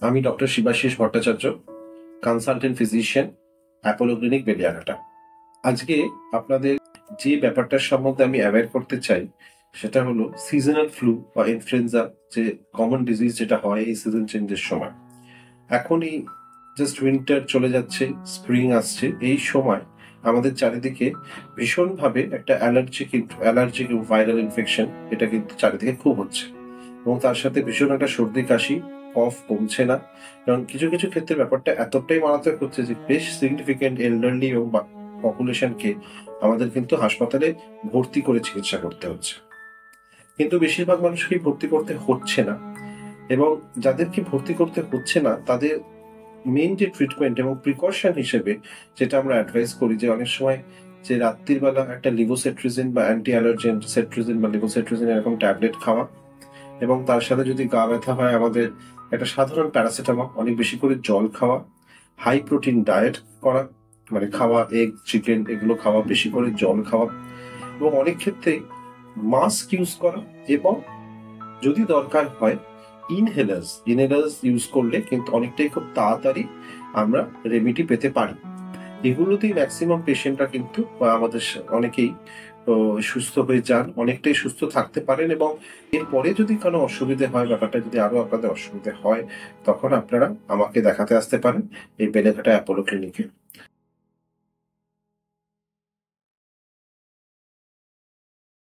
আমি doctor Shibashis Bhattacharya, consultant physician, Apollo clinic, Beliaghata. আজকে আপনাদের যে ব্যাপারটার সম্বন্ধে আমি অ্যাওয়্যার করতে চাই সেটা হলো সিজনাল ফ্লু বা ইনফ্লুয়েঞ্জা, যে কমন ডিজিজ যেটা হয় এই সিজন চেঞ্জের সময়। এখনই জাস্ট উইন্টার চলে যাচ্ছে, স্প্রিং আসছে, এই সময় আমাদের চারিদিকে ভীষণভাবে একটা অ্যালার্জিক ভাইরাল ইনফেকশন, এটা কিন্তু চারিদিকে খুব হচ্ছে। এবং তার সাথে ভীষণ একটা সর্দি কাশি, কফ কমছে না। এবং কিছু কিছু ক্ষেত্রে ব্যাপারটা এতটাই মারাত্মক হচ্ছে যে বেশ সিগনিফিকেন্ট এল্ডারলি এবং পপুলেশনকে আমাদের কিন্তু হাসপাতালে ভর্তি করে চিকিৎসা করতে হচ্ছে। কিন্তু বেশিরভাগ মানুষকেই ভর্তি করতে হচ্ছে না, এবং যাদেরকে ভর্তি করতে হচ্ছে না তাদের মেইন যে ট্রিটমেন্ট এবং প্রিকশন হিসেবে যেটা আমরা অ্যাডভাইস করি, যে অনেক সময় যে রাত্রির বেলা একটা লিভোসেট্রিজিন বা অ্যান্টি অ্যালার্জেন সেট্রিজিন বা লিভোসেট্রিজিন এরকম ট্যাবলেট খাওয়া, এবং তার সাথে যদি গা ব্যথা হয় আমাদের একটা সাধারণ প্যারাসিটামল, অনেক বেশি করে জল খাওয়া, হাই প্রোটিন ডায়েট করা, মানে খাওয়া এগ চিকেন এগুলো খাওয়া, বেশি করে জল খাওয়া, এবং অনেক ক্ষেত্রে মাস্ক ইউজ করা, এবং যদি দরকার হয় ইনহেলার্স ইউজ করলে কিন্তু অনেকটাই খুব তাড়াতাড়ি আমরা রেমিডি পেতে পারি। এগুলোতেই ম্যাক্সিমাম পেশেন্টরা কিন্তু বা আমাদের অনেকেই সুস্থ হয়ে যান, অনেকটাই সুস্থ থাকতে পারেন। এবং এরপরে যদি কোনো অসুবিধে হয়, ব্যাপারটা যদি আরো আপনাদের অসুবিধে হয়, তখন আপনারা আমাকে দেখাতে আসতে পারেন এই বেলেঘাটা অ্যাপোলো ক্লিনিকে।